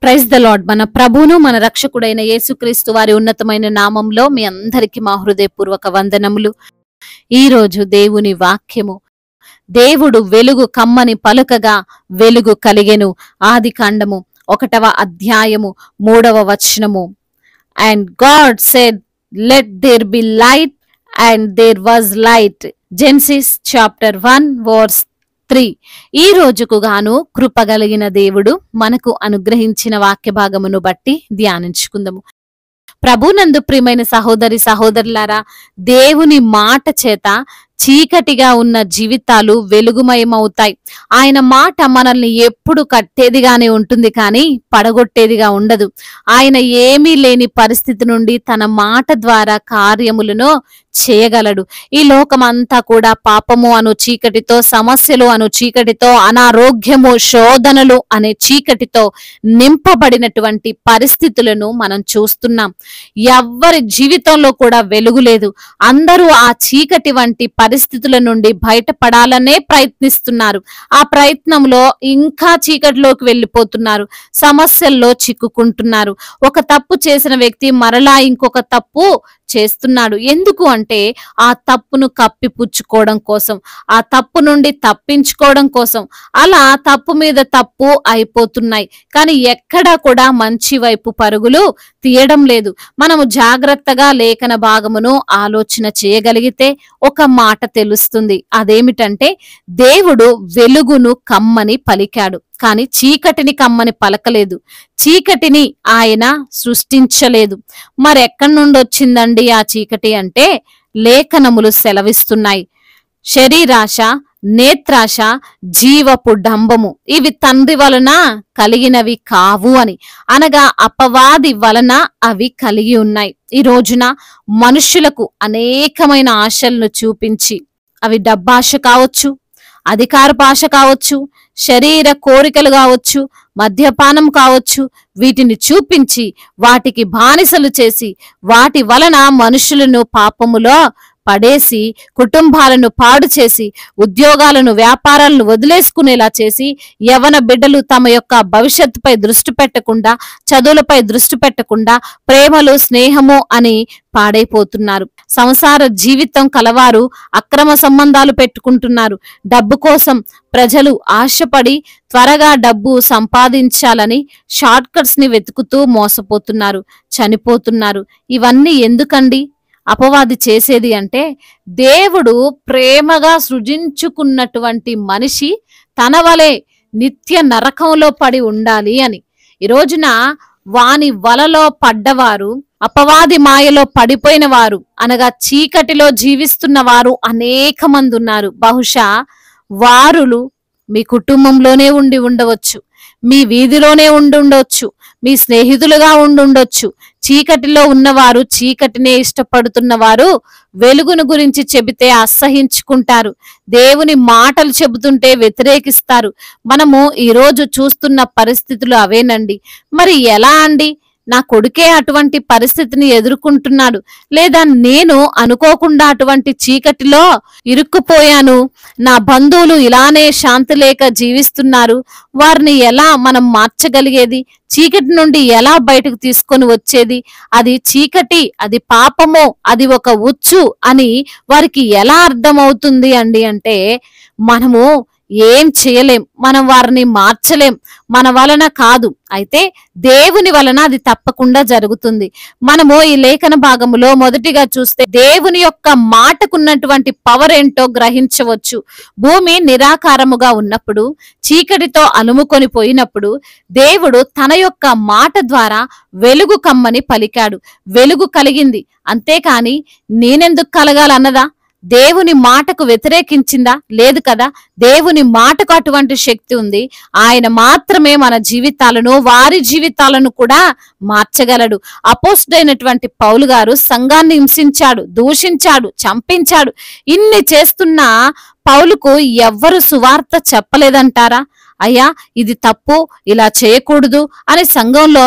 Praise the lord. మన ప్రభువును మన రక్షకుడైన యేసుక్రీస్తు వారి ఉన్నతమైన నామంలో మీ అందరికీ మా హృదయపూర్వక వందనములు. ఈ రోజు దేవుని వాక్యము, దేవుడు వెలుగు కమ్మని పలుకగా వెలుగు కలిగెను. ఆదికాండము 1వ అధ్యాయము 3వ వచనము. And God said let there be light and there was light. Genesis chapter 1 verse 3. ఈ రోజుకు గాను కృపగలిగిన దేవుడు మనకు అనుగ్రహించిన వాక్య భాగమును బట్టి ధ్యానించుకుందాము. ప్రభునందు ప్రియమైన సహోదరి సహోదరులారా, దేవుని మాట చేత చీకటిగా ఉన్న జీవితాలు వెలుగుమయమవుతాయి. ఆయన మాట మనల్ని ఎప్పుడు కట్టేదిగానే ఉంటుంది, కానీ పడగొట్టేదిగా ఉండదు. ఆయన ఏమీ లేని పరిస్థితి నుండి తన మాట ద్వారా కార్యములను చేయగలడు. ఈ లోకమంతా కూడా పాపము అను చీకటితో, సమస్యలు అను చీకటితో, అనారోగ్యము, శోధనలు అనే చీకటితో నింపబడినటువంటి పరిస్థితులను మనం చూస్తున్నాం. ఎవ్వరి జీవితంలో కూడా వెలుగు లేదు. అందరూ ఆ చీకటి వంటి పరిస్థితుల నుండి బయటపడాలనే ప్రయత్నిస్తున్నారు. ఆ ప్రయత్నంలో ఇంకా చీకటిలోకి వెళ్ళిపోతున్నారు, సమస్యల్లో చిక్కుకుంటున్నారు. ఒక తప్పు చేసిన వ్యక్తి మరలా ఇంకొక తప్పు చేస్తున్నాడు. ఎందుకు అంటే ఆ తప్పును కప్పిపుచ్చుకోవడం కోసం, ఆ తప్పు నుండి తప్పించుకోవడం కోసం. అలా తప్పు మీద తప్పు అయిపోతున్నాయి, కానీ ఎక్కడా కూడా మంచి వైపు పరుగులు తీయడం లేదు. మనము జాగ్రత్తగా లేఖన భాగమును ఆలోచన చేయగలిగితే ఒక మాట తెలుస్తుంది. అదేమిటంటే, దేవుడు వెలుగును కమ్మని పలికాడు, కానీ చీకటిని కమ్మని పలకలేదు. చీకటిని ఆయన సృష్టించలేదు. మరెక్కడి నుండి వచ్చిందండి ఆ చీకటి అంటే, లేఖనములు సెలవిస్తున్నాయి. శరీరాశ, నేత్రాశ, జీవపు డంబము ఇవి తండ్రి వలన కలిగినవి కావు అని, అనగా అపవాది వలన అవి కలిగి ఉన్నాయి. ఈ రోజున మనుషులకు అనేకమైన ఆశలను చూపించి, అవి డబ్బాశ కావచ్చు, అధికారపు ఆశ కావచ్చు, శరీర కోరికలు కావచ్చు, మద్యపానం కావచ్చు, వీటిని చూపించి వాటికి బానిసలు చేసి వాటి వలన మనుషులను పాపములో పడేసి, కుటుంబాలను పాడు చేసి, ఉద్యోగాలను, వ్యాపారాలను వదిలేసుకునేలా చేసి, యవన బిడ్డలు తమ యొక్క భవిష్యత్తుపై దృష్టి పెట్టకుండా, చదువులపై దృష్టి పెట్టకుండా, ప్రేమలు, స్నేహము అని పాడైపోతున్నారు. సంసార జీవితం కలవారు అక్రమ సంబంధాలు పెట్టుకుంటున్నారు. డబ్బు కోసం ప్రజలు ఆశపడి త్వరగా డబ్బు సంపాదించాలని షార్ట్ కట్స్ ని వెతుకుతూ మోసపోతున్నారు, చనిపోతున్నారు. ఇవన్నీ ఎందుకండి అపవాది చేసేది అంటే, దేవుడు ప్రేమగా సృజించుకున్నటువంటి మనిషి తన వలె నిత్య నరకంలో పడి ఉండాలి అని. ఈ రోజున వాని వలలో పడ్డవారు, అపవాది మాయలో పడిపోయిన వారు, అనగా చీకటిలో జీవిస్తున్న వారు అనేక మంది ఉన్నారు. బహుశా వారులు మీ కుటుంబంలోనే ఉండి ఉండవచ్చు, మీ వీధిలోనే ఉండొచ్చు, మీ స్నేహితులుగా ఉండొచ్చు. చీకటిలో ఉన్నవారు, చీకటినే ఇష్టపడుతున్న వారు వెలుగును గురించి చెబితే అసహించుకుంటారు, దేవుని మాటలు చెబుతుంటే వ్యతిరేకిస్తారు. మనము ఈరోజు చూస్తున్న పరిస్థితులు అవేనండి. మరి ఎలా అండి? నా కొడుకే అటువంటి పరిస్థితిని ఎదుర్కొంటున్నాడు, లేదా నేను అనుకోకుండా అటువంటి చీకటిలో ఇరుక్కుపోయాను, నా బంధువులు ఇలానే శాంతి లేక జీవిస్తున్నారు, వారిని ఎలా మనం మార్చగలిగేది? చీకటి నుండి ఎలా బయటకు తీసుకొని వచ్చేది? అది చీకటి, అది పాపము, అది ఒక ఉచ్చు అని వారికి ఎలా అర్థమవుతుంది అండి అంటే, మనము ఏం చేయలేం, మనం వారిని మార్చలేం, మన వలన కాదు. అయితే దేవుని వలన అది తప్పకుండా జరుగుతుంది. మనము ఈ లేఖన భాగములో మొదటిగా చూస్తే దేవుని యొక్క మాటకున్నటువంటి పవర్ ఏంటో గ్రహించవచ్చు. భూమి నిరాకారముగా ఉన్నప్పుడు, చీకటితో అలుముకొని పోయినప్పుడు దేవుడు తన యొక్క మాట ద్వారా వెలుగు కమ్మని పలికాడు. వెలుగు కలిగింది. అంతేకాని నేనెందుకు కలగాలన్నదా? దేవుని మాటకు వ్యతిరేకించిందా? లేదు కదా. దేవుని మాటకు అటువంటి శక్తి ఉంది. ఆయన మాత్రమే మన జీవితాలను, వారి జీవితాలను కూడా మార్చగలడు. అపోస్తుడైనటువంటి పౌలు గారు సంఘాన్ని హింసించాడు, దూషించాడు, చంపించాడు. ఇన్ని చేస్తున్న పౌలుకు ఎవ్వరు సువార్త చెప్పలేదంటారా? అయ్యా ఇది తప్పు, ఇలా చేయకూడదు అని సంఘంలో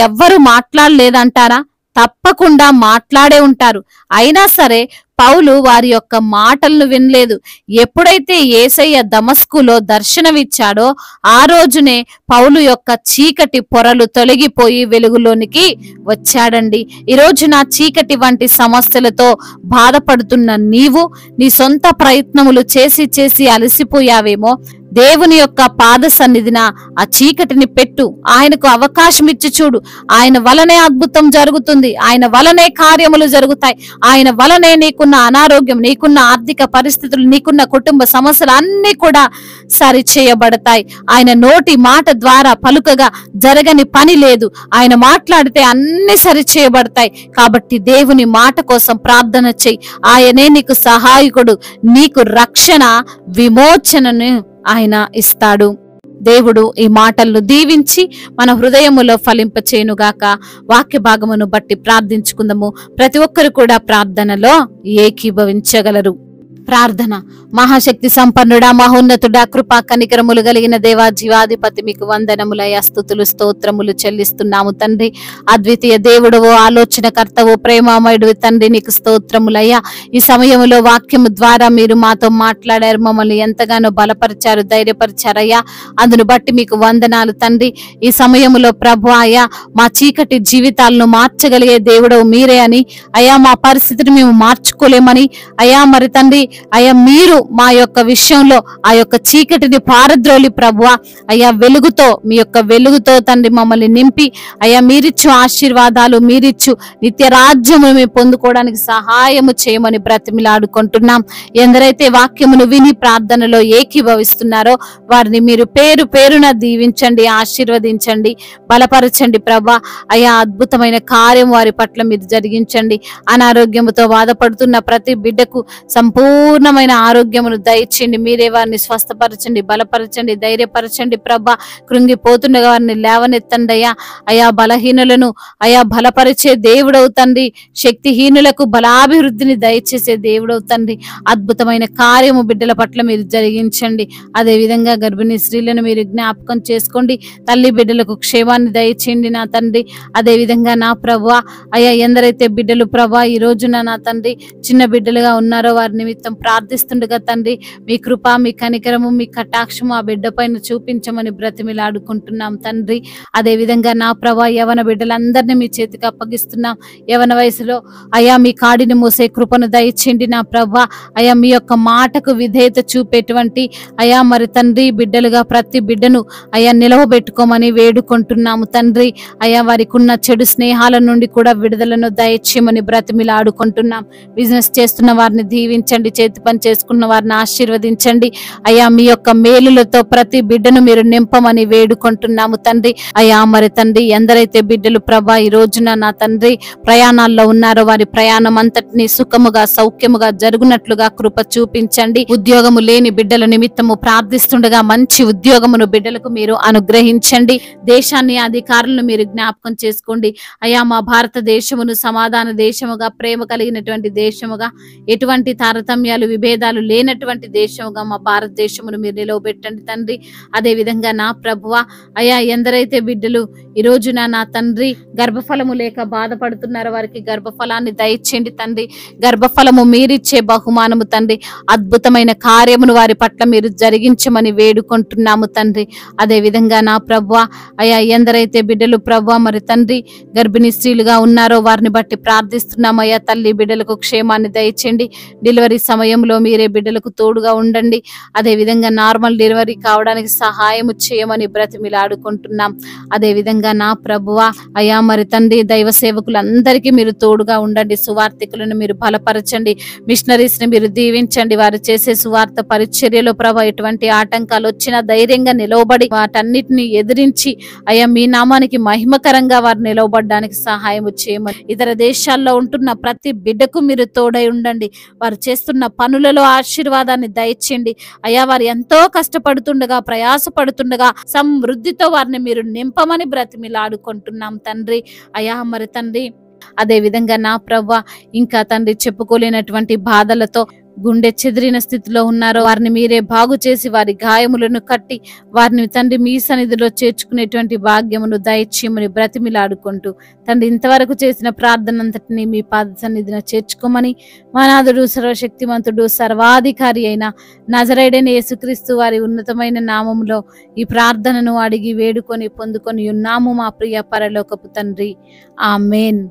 ఎవ్వరు మాట్లాడలేదంటారా? తప్పకుండా మాట్లాడే ఉంటారు. అయినా సరే పౌలు వారి యొక్క మాటలను వినలేదు. ఎప్పుడైతే యేసయ్య దమస్కులో దర్శనమిచ్చాడో ఆ రోజునే పౌలు యొక్క చీకటి పొరలు తొలగిపోయి వెలుగులోనికి వచ్చాడండి. ఈరోజు నా చీకటి వంటి సమస్యలతో బాధపడుతున్న నీవు నీ సొంత ప్రయత్నములు చేసి చేసి అలసిపోయావేమో. దేవుని యొక్క పాద సన్నిధిన ఆ చీకటిని పెట్టు. ఆయనకు అవకాశం ఇచ్చి చూడు. ఆయన వలనే అద్భుతం జరుగుతుంది. ఆయన వలనే కార్యములు జరుగుతాయి. ఆయన వలనే నీకున్న అనారోగ్యం, నీకున్న ఆర్థిక పరిస్థితులు, నీకున్న కుటుంబ సమస్యలు అన్ని కూడా సరి చేయబడతాయి. ఆయన నోటి మాట ద్వారా పలుకగా జరగని పని లేదు. ఆయన మాట్లాడితే అన్ని సరి చేయబడతాయి. కాబట్టి దేవుని మాట కోసం ప్రార్థన చెయ్యి. ఆయనే నీకు సహాయకుడు. నీకు రక్షణ, విమోచనను ఆయన ఇస్తాడు. దేవుడు ఈ మాటలను దీవించి మన హృదయములో ఫలింపచేయునుగాక. వాక్య భాగమును బట్టి ప్రార్థించుకుందాము. ప్రతి ఒక్కరు కూడా ప్రార్థనలో ఏకీభవించగలరు. ప్రార్థన. మహాశక్తి సంపన్నుడా, మహోన్నతుడా, కృపా కనికరములు కలిగిన దేవా, జీవాధిపతి, మీకు వందనములయ్యా, స్తుతులు స్తోత్రములు చెల్లిస్తున్నాము తండ్రి. అద్వితీయ దేవుడవో, ఆలోచనకర్తవో, ప్రేమామయుడు తండ్రి, నీకు స్తోత్రములయ్యా. ఈ సమయంలో వాక్యము ద్వారా మీరు మాతో మాట్లాడారు, మమ్మల్ని ఎంతగానో బలపరిచారు, ధైర్యపరిచారయ్యా. అందును బట్టి మీకు వందనాలు తండ్రి. ఈ సమయంలో ప్రభు అయ్యా, మా చీకటి జీవితాలను మార్చగలిగే దేవుడవు మీరే అని అయ్యా, మా పరిస్థితిని మేము మార్చుకోలేమని అయ్యా, మరి తండ్రి అయ్యా, మీరు మా యొక్క విషయంలో ఆ యొక్క చీకటిని పారద్రోలి ప్రభువా అయ్యా, వెలుగుతో, మీ యొక్క వెలుగుతో తండ్రి మమ్మల్ని నింపి అయ్యా, మీరిచ్చు ఆశీర్వాదాలు, మీరిచ్చు నిత్య రాజ్యము మేము పొందుకోవడానికి సహాయము చేయమని బ్రతిమిలాడుకుంటున్నాం. ఎందరైతే వాక్యమును విని ప్రార్థనలో ఏకీభవిస్తున్నారో వారిని మీరు పేరు పేరున దీవించండి, ఆశీర్వదించండి, బలపరచండి ప్రభా అయ్యా. అద్భుతమైన కార్యం వారి పట్ల మీరు జరిగించండి. అనారోగ్యముతో బాధపడుతున్న ప్రతి బిడ్డకు సంపూర్ణమైన ఆరోగ్యమును దయచేయండి. మీరే వారిని స్వస్థపరచండి, బలపరచండి, ధైర్యపరచండి ప్రభా. కృంగిపోతుండగా వారిని లేవనెత్తండి అయ్యా. అయా, బలహీనులను అయా బలపరిచే దేవుడవు తండ్రి. శక్తిహీనులకు బలాభివృద్ధిని దయచేసే దేవుడవు తండ్రి. అద్భుతమైన కార్యము బిడ్డల పట్ల మీరు జరిగించండి. అదే విధంగా గర్భిణీ స్త్రీలను మీరు జ్ఞాపకం చేసుకోండి. తల్లి బిడ్డలకు క్షేమాన్ని దయచేయండి నా తండ్రి. అదే విధంగా నా ప్రభువా అయ్యా, ఎందరైతే బిడ్డలు ప్రభా ఈ రోజున నా తండ్రి చిన్న బిడ్డలుగా ఉన్నారో వారి నిమిత్తం ప్రార్థిస్తుండగా తండ్రి, మీ కృప, మీ కనికరము, మీ కటాక్షము ఆ బిడ్డ పైన చూపించమని బ్రతిమిలాడుకుంటున్నాం తండ్రి. అదే విధంగా నా ప్రభా యవన బిడ్డలందరినీ మీ చేతికి అప్పగిస్తున్నాం. యవన వయసులో అయ్యా, మీ కాడిని మోసే కృపను దయచేయండి నా ప్రభా అయ్యా. మీ యొక్క మాటకు విధేయత చూపేటువంటి అయ్యా, మరి తండ్రి బిడ్డలుగా ప్రతి బిడ్డను అయ్యా నిలవబెట్టుకోమని వేడుకుంటున్నాము తండ్రి. అయ్యా, వారికి ఉన్న చెడు స్నేహాల నుండి కూడా విడుదలను దయచేయమని బ్రతిమిలాడుకుంటున్నాం. బిజినెస్ చేస్తున్న వారిని దీవించండి, చేతి పని చేసుకున్న వారిని ఆశీర్వదించండి అయ్యా. మీ యొక్క మేలులతో ప్రతి బిడ్డను మీరు నింపమని వేడుకుంటున్నాము తండ్రి. అయ్యా, మరి తండ్రి ఎందరైతే బిడ్డలు ప్రభా ఈ రోజున నా తండ్రి ప్రయాణాల్లో ఉన్నారో వారి ప్రయాణం అంతటిని సుఖముగా, సౌఖ్యముగా జరుగునట్లుగా కృప చూపించండి. ఉద్యోగము లేని బిడ్డల నిమిత్తము ప్రార్థిస్తుండగా మంచి ఉద్యోగమును బిడ్డలకు మీరు అనుగ్రహించండి. దేశాన్ని, అధికారులను మీరు జ్ఞాపకం చేసుకోండి అయ్యా. మా భారతదేశమును సమాధాన దేశముగా, ప్రేమ కలిగినటువంటి దేశముగా, ఎటువంటి తారతమ్యాలు, విభేదాలు లేనటువంటి దేశముగా మా భారతదేశమును మీరు నిలవబెట్టండి తండ్రి. అదే విధంగా నా ప్రభువా అయ్యా, ఎందరైతే బిడ్డలు ఈ రోజున నా తండ్రి గర్భఫలము లేక బాధపడుతున్నారో వారికి గర్భఫలాన్ని దయచేయండి తండ్రి. గర్భఫలము మీరిచ్చే బహుమానము తండ్రి. అద్భుతమైన కార్యమును వారి పట్ల మీరు జరిగించమని వేడుకుంటున్నాము తండ్రి. అదే విధంగా నా ప్రభువా అయ్యా, ఎందరైతే బిడ్డలు ప్రభువా మరి తండ్రి గర్భిణీ స్త్రీలుగా ఉన్నారో వారిని బట్టి ప్రార్థిస్తున్నాము అయ్యా. తల్లి బిడ్డలకు క్షేమాన్ని దయచేయండి. డెలివరీ సమయంలో మీరే బిడ్డలకు తోడుగా ఉండండి. అదే విధంగా నార్మల్ డెలివరీ కావడానికి సహాయం చేయమని బ్రతిమిలాడుకుంటున్నాం. అదే విధంగా నా ప్రభువా అయ్యా, మరి తండ్రి దైవ సేవకులందరికీ మీరు తోడుగా ఉండండి. సువార్థికులను మీరు బలపరచండి. మిషనరీస్ ని మీరు దీవించండి. వారు చేసే సువార్త పరిచర్యలో ప్రభా ఎటువంటి ఆటంకాలు వచ్చినా ధైర్యంగా నిలవబడి వాటన్నిటిని ఎదిరించి అయ్యా మీ నామానికి మహిమకరంగా వారు నిలవబడడానికి సహాయం చేయమని. ఇతర దేశాల్లో ఉంటున్న ప్రతి బిడ్డకు మీరు తోడై ఉండండి. వారు చేస్తున్న పనులలో ఆశీర్వాదాన్ని దయచేయండి అయ్యా. వారు ఎంతో కష్టపడుతుండగా, ప్రయాసపడుతుండగా సమృద్ధితో వారిని మీరు నింపమని బ్రతిమిలాడుకుంటున్నాం తండ్రి. అయ్యా, మరి తండ్రి అదే విధంగా నా ప్రభువా ఇంకా తండ్రి చెప్పుకోలేనటువంటి బాధలతో గుండె చెదిరిన స్థితిలో ఉన్నారో వారిని మీరే బాగు చేసి వారి గాయములను కట్టి వారిని తండ్రి మీ సన్నిధిలో చేర్చుకునేటువంటి భాగ్యమును దయచేయమని బ్రతిమిలాడుకుంటూ తండ్రి ఇంతవరకు చేసిన ప్రార్థన అంతటిని మీ పాద సన్నిధిన చేర్చుకోమని మనాథుడు సర్వశక్తిమంతుడు సర్వాధికారి అయిన నజరేయుడైన యేసుక్రీస్తు వారి ఉన్నతమైన నామములో ఈ ప్రార్థనను అడిగి వేడుకొని పొందుకొని ఉన్నాము మా ప్రియ పరలోకపు తండ్రి. ఆమేన్.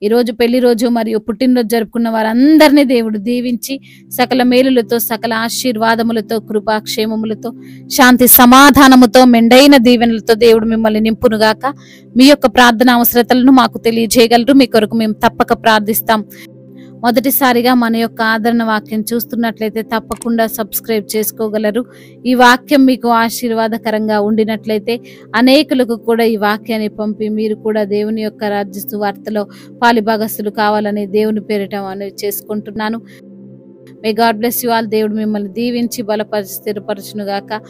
ఈరోజు పెళ్లి రోజు మరియు పుట్టినరోజు జరుపుకున్న వారందరినీ దేవుడు దీవించి సకల మేలులతో సకల ఆశీర్వాదములతో కృపాక్షేమములతో శాంతి సమాధానముతో మెండైన దీవెనలతో దేవుడు మిమ్మల్ని నింపునుగాక. మీ యొక్క ప్రార్థన అవసరతలను మాకు తెలియజేయగలరు. మీ కొరకు మేము తప్పక ప్రార్థిస్తాం. మొదటిసారిగా మన యొక్క ఆదరణ వాక్యం చూస్తున్నట్లయితే తప్పకుండా సబ్స్క్రైబ్ చేసుకోగలరు. ఈ వాక్యం మీకు ఆశీర్వాదకరంగా ఉండినట్లయితే అనేకులకు కూడా ఈ వాక్యాన్ని పంపి మీరు కూడా దేవుని యొక్క రాజ్య సువార్తలో పాలిభాగస్తులు కావాలని దేవుని పేరిట మనవి చేసుకుంటున్నాను. May God bless you all. దేవుడు మిమ్మల్ని దీవించి బలపరిచి స్థిరపరచును గాక.